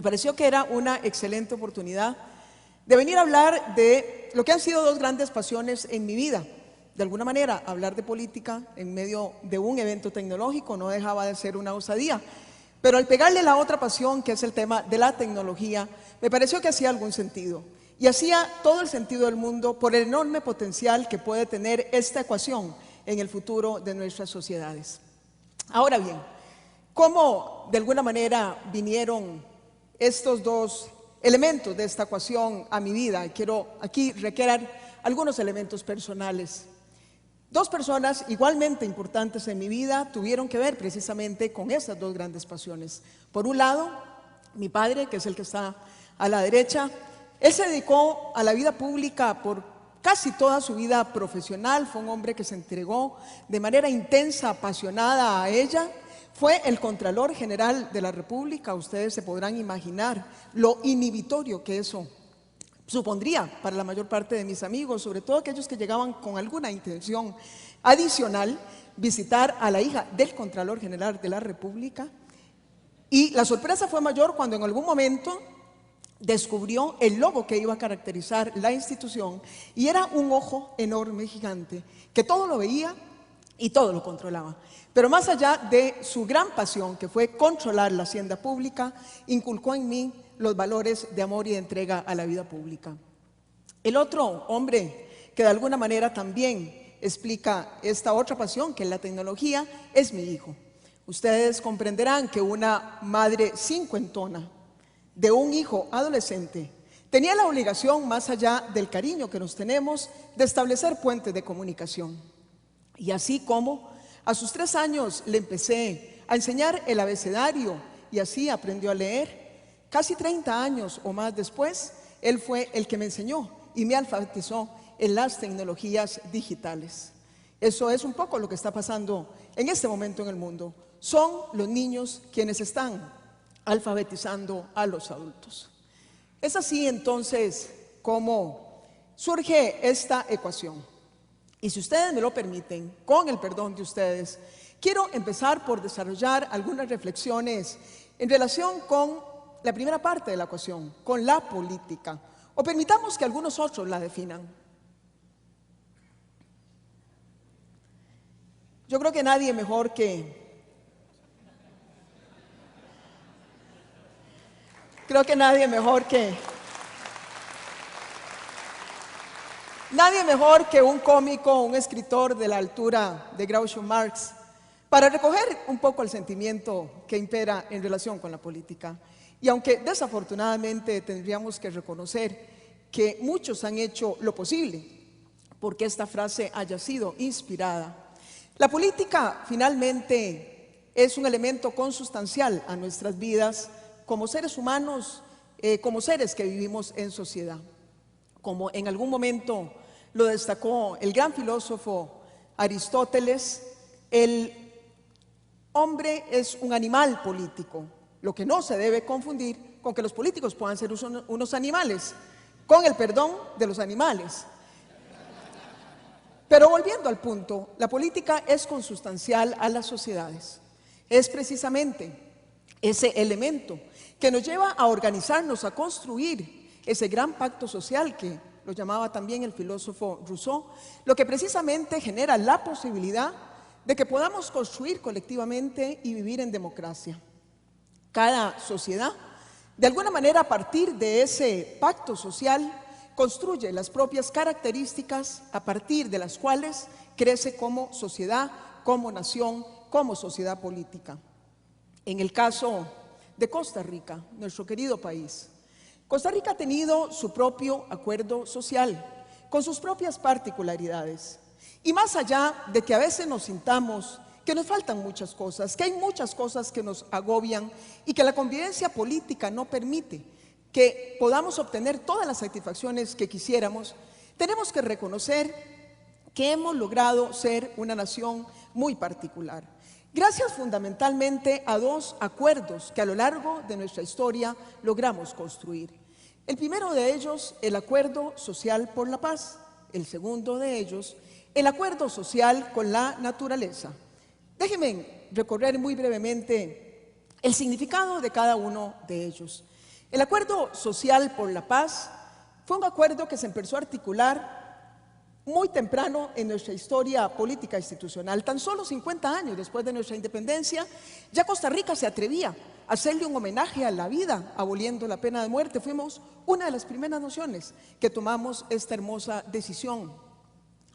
Me pareció que era una excelente oportunidad de venir a hablar de lo que han sido dos grandes pasiones en mi vida. De alguna manera, hablar de política en medio de un evento tecnológico no dejaba de ser una osadía, pero al pegarle la otra pasión, que es el tema de la tecnología, me pareció que hacía algún sentido. Y hacía todo el sentido del mundo por el enorme potencial que puede tener esta ecuación en el futuro de nuestras sociedades. Ahora bien, ¿cómo de alguna manera vinieron estos dos elementos de esta ecuación a mi vida? Quiero aquí recrear algunos elementos personales. Dos personas igualmente importantes en mi vida tuvieron que ver precisamente con esas dos grandes pasiones. Por un lado, mi padre, que es el que está a la derecha, él se dedicó a la vida pública por casi toda su vida profesional, fue un hombre que se entregó de manera intensa, apasionada a ella. Fue el Contralor General de la República. Ustedes se podrán imaginar lo inhibitorio que eso supondría para la mayor parte de mis amigos, sobre todo aquellos que llegaban con alguna intención adicional, visitar a la hija del Contralor General de la República. Y la sorpresa fue mayor cuando en algún momento descubrió el logo que iba a caracterizar la institución, y era un ojo enorme, gigante, que todo lo veía y todo lo controlaba. Pero más allá de su gran pasión, que fue controlar la hacienda pública, inculcó en mí los valores de amor y de entrega a la vida pública. El otro hombre que de alguna manera también explica esta otra pasión, que es la tecnología, es mi hijo. Ustedes comprenderán que una madre cincuentona de un hijo adolescente tenía la obligación, más allá del cariño que nos tenemos, de establecer puentes de comunicación. Y así como a sus 3 años le empecé a enseñar el abecedario y así aprendió a leer, casi 30 años o más después, él fue el que me enseñó y me alfabetizó en las tecnologías digitales. Eso es un poco lo que está pasando en este momento en el mundo. Son los niños quienes están alfabetizando a los adultos. Es así entonces como surge esta ecuación. Y si ustedes me lo permiten, con el perdón de ustedes, quiero empezar por desarrollar algunas reflexiones en relación con la primera parte de la ecuación, con la política, o permitamos que algunos otros la definan. Yo creo que nadie mejor que un cómico, un escritor de la altura de Groucho Marx, para recoger un poco el sentimiento que impera en relación con la política. Y aunque desafortunadamente tendríamos que reconocer que muchos han hecho lo posible porque esta frase haya sido inspirada, la política finalmente es un elemento consustancial a nuestras vidas como seres humanos, como seres que vivimos en sociedad. Como en algún momento lo destacó el gran filósofo Aristóteles, el hombre es un animal político, lo que no se debe confundir con que los políticos puedan ser unos animales, con el perdón de los animales. Pero volviendo al punto, la política es consustancial a las sociedades. Es precisamente ese elemento que nos lleva a organizarnos, a construir ese gran pacto social que lo llamaba también el filósofo Rousseau, lo que precisamente genera la posibilidad de que podamos construir colectivamente y vivir en democracia. Cada sociedad, de alguna manera, a partir de ese pacto social, construye las propias características a partir de las cuales crece como sociedad, como nación, como sociedad política. En el caso de Costa Rica, nuestro querido país, Costa Rica ha tenido su propio acuerdo social, con sus propias particularidades. Y más allá de que a veces nos sintamos que nos faltan muchas cosas, que hay muchas cosas que nos agobian y que la convivencia política no permite que podamos obtener todas las satisfacciones que quisiéramos, tenemos que reconocer que hemos logrado ser una nación muy particular. Gracias fundamentalmente a dos acuerdos que a lo largo de nuestra historia logramos construir. El primero de ellos, el Acuerdo Social por la Paz. El segundo de ellos, el Acuerdo Social con la Naturaleza. Déjenme recorrer muy brevemente el significado de cada uno de ellos. El Acuerdo Social por la Paz fue un acuerdo que se empezó a articular muy temprano en nuestra historia política institucional. Tan solo 50 años después de nuestra independencia, ya Costa Rica se atrevía a hacerle un homenaje a la vida, aboliendo la pena de muerte. Fuimos una de las primeras naciones que tomamos esta hermosa decisión.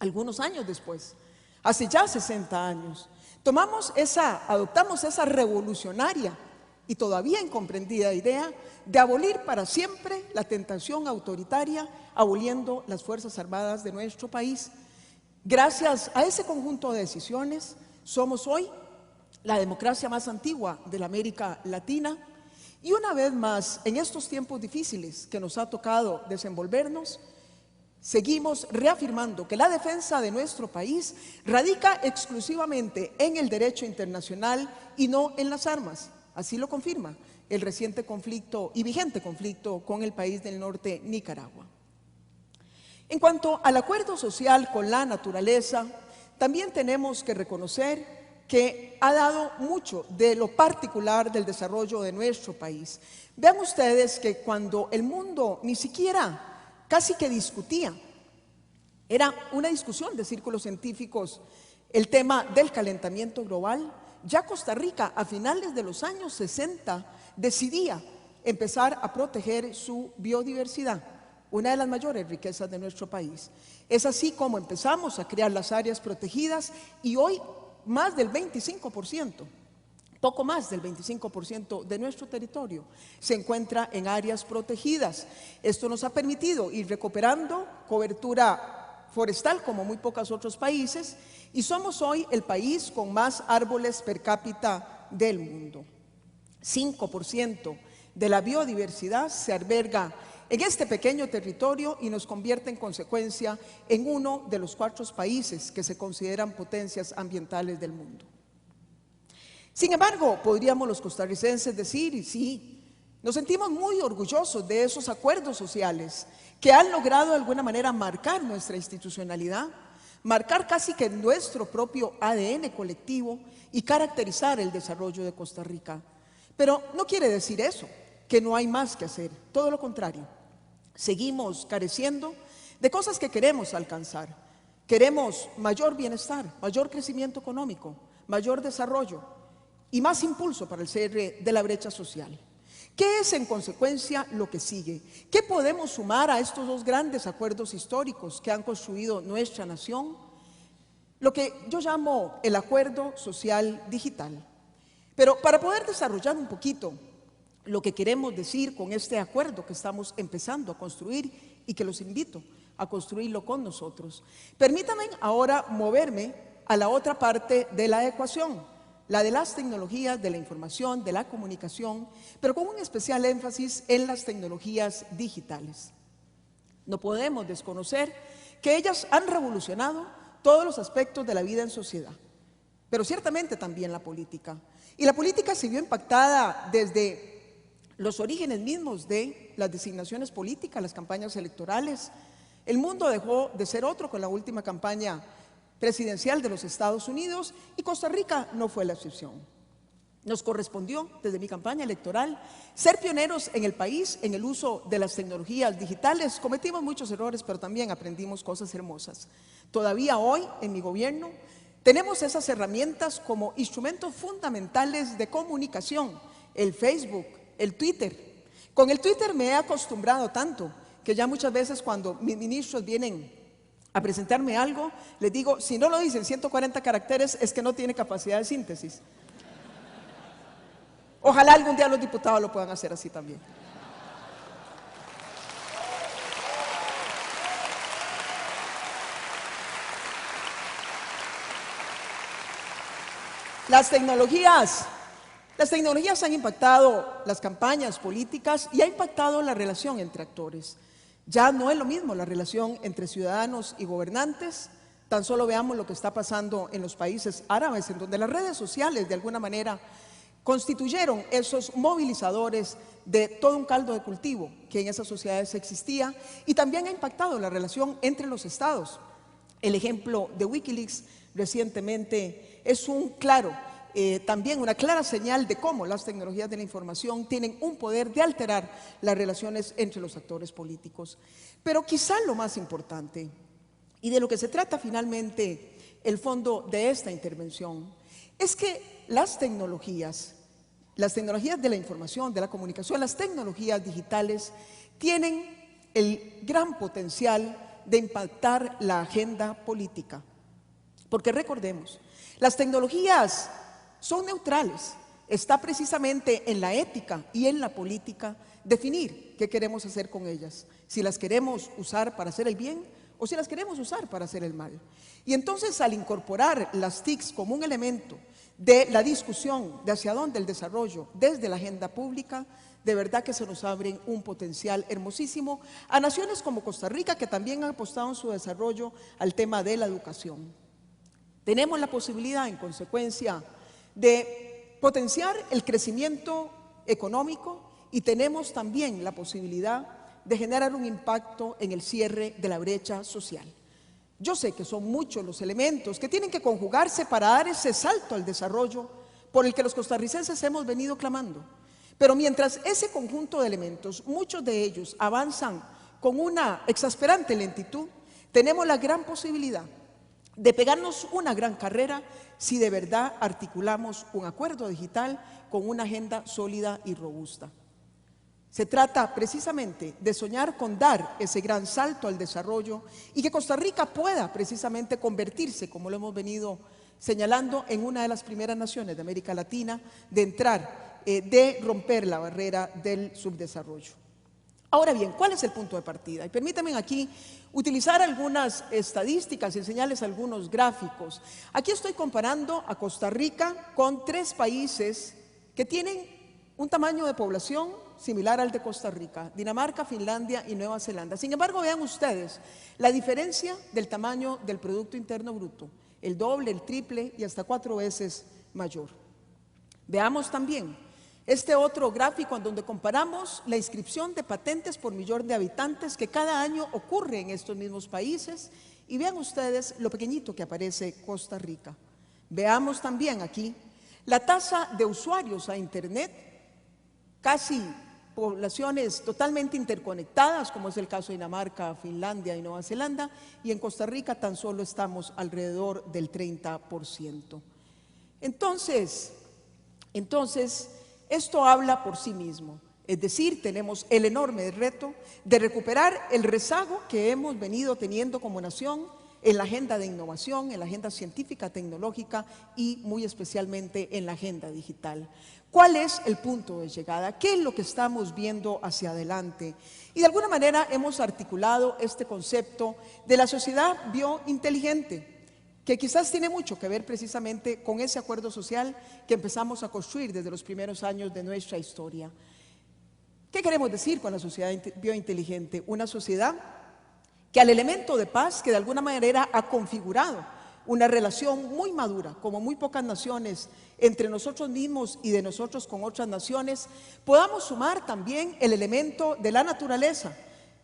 Algunos años después, hace ya 60 años, adoptamos esa revolucionaria y todavía incomprendida idea de abolir para siempre la tentación autoritaria, aboliendo las Fuerzas Armadas de nuestro país. Gracias a ese conjunto de decisiones, somos hoy la democracia más antigua de la América Latina, y una vez más, en estos tiempos difíciles que nos ha tocado desenvolvernos, seguimos reafirmando que la defensa de nuestro país radica exclusivamente en el derecho internacional y no en las armas. Así lo confirma el reciente conflicto y vigente conflicto con el país del norte, Nicaragua. En cuanto al acuerdo social con la naturaleza, también tenemos que reconocer que ha dado mucho de lo particular del desarrollo de nuestro país. Vean ustedes que cuando el mundo ni siquiera casi que discutía, era una discusión de círculos científicos, el tema del calentamiento global, ya Costa Rica a finales de los años 60 decidía empezar a proteger su biodiversidad, una de las mayores riquezas de nuestro país. Es así como empezamos a crear las áreas protegidas y hoy más del 25%, poco más del 25% de nuestro territorio se encuentra en áreas protegidas. Esto nos ha permitido ir recuperando cobertura forestal como muy pocos otros países, y somos hoy el país con más árboles per cápita del mundo. 5% de la biodiversidad se alberga en este pequeño territorio y nos convierte en consecuencia en uno de los 4 países que se consideran potencias ambientales del mundo. Sin embargo, podríamos los costarricenses decir, y sí, nos sentimos muy orgullosos de esos acuerdos sociales que han logrado de alguna manera marcar nuestra institucionalidad, marcar casi que nuestro propio ADN colectivo y caracterizar el desarrollo de Costa Rica. Pero no quiere decir eso, que no hay más que hacer, todo lo contrario. Seguimos careciendo de cosas que queremos alcanzar. Queremos mayor bienestar, mayor crecimiento económico, mayor desarrollo y más impulso para el cierre de la brecha social. ¿Qué es en consecuencia lo que sigue? ¿Qué podemos sumar a estos 2 grandes acuerdos históricos que han construido nuestra nación? Lo que yo llamo el acuerdo social digital. Pero para poder desarrollar un poquito lo que queremos decir con este acuerdo que estamos empezando a construir y que los invito a construirlo con nosotros, permítanme ahora moverme a la otra parte de la ecuación, la de las tecnologías de la información, de la comunicación, pero con un especial énfasis en las tecnologías digitales. No podemos desconocer que ellas han revolucionado todos los aspectos de la vida en sociedad, pero ciertamente también la política. Y la política se vio impactada desde los orígenes mismos de las designaciones políticas, las campañas electorales. El mundo dejó de ser otro con la última campaña presidencial de los Estados Unidos y Costa Rica no fue la excepción. Nos correspondió, desde mi campaña electoral, ser pioneros en el país en el uso de las tecnologías digitales. Cometimos muchos errores, pero también aprendimos cosas hermosas. Todavía hoy, en mi gobierno, tenemos esas herramientas como instrumentos fundamentales de comunicación, el Facebook, el Twitter. Con el Twitter me he acostumbrado tanto que ya muchas veces cuando mis ministros vienen a presentarme algo, les digo, si no lo dicen 140 caracteres es que no tiene capacidad de síntesis. Ojalá algún día los diputados lo puedan hacer así también. Las tecnologías han impactado las campañas políticas y ha impactado la relación entre actores. Ya no es lo mismo la relación entre ciudadanos y gobernantes. Tan solo veamos lo que está pasando en los países árabes, en donde las redes sociales de alguna manera constituyeron esos movilizadores de todo un caldo de cultivo que en esas sociedades existía, y también ha impactado la relación entre los estados. El ejemplo de Wikileaks recientemente es un claro también una clara señal de cómo las tecnologías de la información tienen un poder de alterar las relaciones entre los actores políticos. Pero quizá lo más importante, y de lo que se trata finalmente el fondo de esta intervención, es que las tecnologías de la información, de la comunicación, las tecnologías digitales tienen el gran potencial de impactar la agenda política. Porque recordemos, las tecnologías son neutrales. Está precisamente en la ética y en la política definir qué queremos hacer con ellas. Si las queremos usar para hacer el bien o si las queremos usar para hacer el mal. Y entonces, al incorporar las TICs como un elemento de la discusión de hacia dónde el desarrollo desde la agenda pública, de verdad que se nos abre un potencial hermosísimo a naciones como Costa Rica, que también han apostado en su desarrollo al tema de la educación. Tenemos la posibilidad, en consecuencia, de potenciar el crecimiento económico y tenemos también la posibilidad de generar un impacto en el cierre de la brecha social. Yo sé que son muchos los elementos que tienen que conjugarse para dar ese salto al desarrollo por el que los costarricenses hemos venido clamando. Pero mientras ese conjunto de elementos, muchos de ellos avanzan con una exasperante lentitud, tenemos la gran posibilidad de pegarnos una gran carrera si de verdad articulamos un acuerdo digital con una agenda sólida y robusta. Se trata precisamente de soñar con dar ese gran salto al desarrollo y que Costa Rica pueda precisamente convertirse, como lo hemos venido señalando, en una de las primeras naciones de América Latina de entrar, de romper la barrera del subdesarrollo. Ahora bien, ¿cuál es el punto de partida? Y permítanme aquí utilizar algunas estadísticas y enseñarles algunos gráficos. Aquí estoy comparando a Costa Rica con 3 países que tienen un tamaño de población similar al de Costa Rica: Dinamarca, Finlandia y Nueva Zelanda. Sin embargo, vean ustedes la diferencia del tamaño del Producto Interno Bruto, el doble, el triple y hasta 4 veces mayor. Veamos también este otro gráfico en donde comparamos la inscripción de patentes por millón de habitantes que cada año ocurre en estos mismos países y vean ustedes lo pequeñito que aparece Costa Rica. Veamos también aquí la tasa de usuarios a Internet, casi poblaciones totalmente interconectadas, como es el caso de Dinamarca, Finlandia y Nueva Zelanda, y en Costa Rica tan solo estamos alrededor del 30%. Entonces, esto habla por sí mismo, es decir, tenemos el enorme reto de recuperar el rezago que hemos venido teniendo como nación en la agenda de innovación, en la agenda científica, tecnológica y muy especialmente en la agenda digital. ¿Cuál es el punto de llegada? ¿Qué es lo que estamos viendo hacia adelante? Y de alguna manera hemos articulado este concepto de la sociedad biointeligente, que quizás tiene mucho que ver precisamente con ese acuerdo social que empezamos a construir desde los primeros años de nuestra historia. ¿Qué queremos decir con la sociedad biointeligente? Una sociedad que al elemento de paz, que de alguna manera ha configurado una relación muy madura, como muy pocas naciones, entre nosotros mismos y de nosotros con otras naciones, podamos sumar también el elemento de la naturaleza,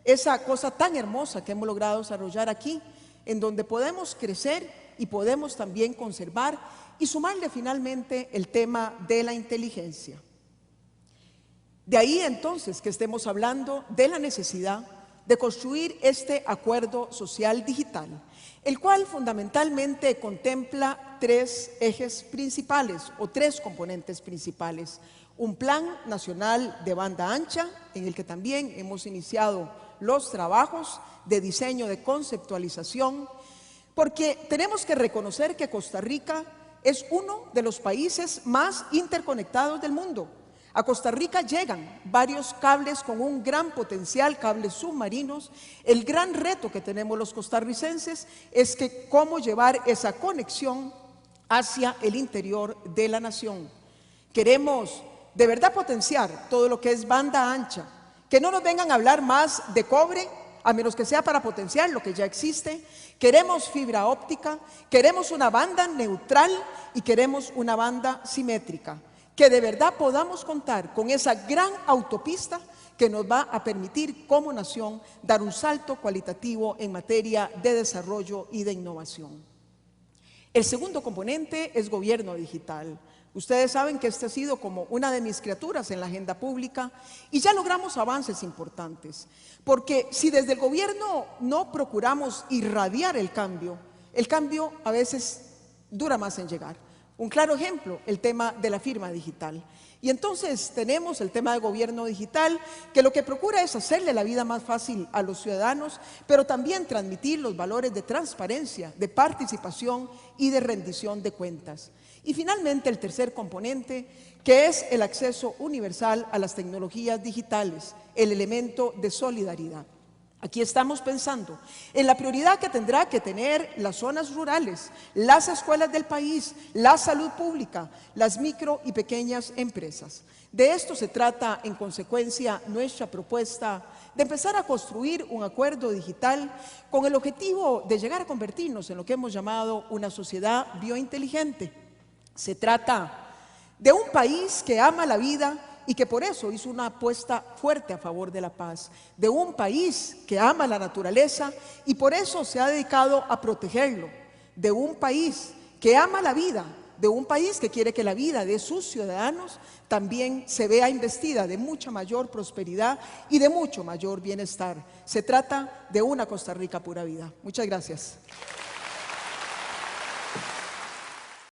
esa cosa tan hermosa que hemos logrado desarrollar aquí, en donde podemos crecer y podemos también conservar y sumarle finalmente el tema de la inteligencia. De ahí entonces que estemos hablando de la necesidad de construir este acuerdo social digital, el cual fundamentalmente contempla 3 ejes principales o 3 componentes principales. Un plan nacional de banda ancha, en el que también hemos iniciado los trabajos de diseño, de conceptualización, porque tenemos que reconocer que Costa Rica es uno de los países más interconectados del mundo. A Costa Rica llegan varios cables con un gran potencial, cables submarinos. El gran reto que tenemos los costarricenses es que cómo llevar esa conexión hacia el interior de la nación. Queremos de verdad potenciar todo lo que es banda ancha, que no nos vengan a hablar más de cobre, a menos que sea para potenciar lo que ya existe. Queremos fibra óptica, queremos una banda neutral y queremos una banda simétrica, que de verdad podamos contar con esa gran autopista que nos va a permitir como nación dar un salto cualitativo en materia de desarrollo y de innovación. El segundo componente es gobierno digital. Ustedes saben que este ha sido como una de mis criaturas en la agenda pública y ya logramos avances importantes, porque si desde el gobierno no procuramos irradiar el cambio a veces dura más en llegar. Un claro ejemplo, el tema de la firma digital. Y entonces tenemos el tema de gobierno digital, que lo que procura es hacerle la vida más fácil a los ciudadanos, pero también transmitir los valores de transparencia, de participación y de rendición de cuentas. Y finalmente el tercer componente, que es el acceso universal a las tecnologías digitales, el elemento de solidaridad. Aquí estamos pensando en la prioridad que tendrá que tener las zonas rurales, las escuelas del país, la salud pública, las micro y pequeñas empresas. De esto se trata, en consecuencia, nuestra propuesta de empezar a construir un acuerdo digital con el objetivo de llegar a convertirnos en lo que hemos llamado una sociedad biointeligente. Se trata de un país que ama la vida y que por eso hizo una apuesta fuerte a favor de la paz, de un país que ama la naturaleza y por eso se ha dedicado a protegerlo, de un país que ama la vida, de un país que quiere que la vida de sus ciudadanos también se vea investida de mucha mayor prosperidad y de mucho mayor bienestar. Se trata de una Costa Rica pura vida. Muchas gracias.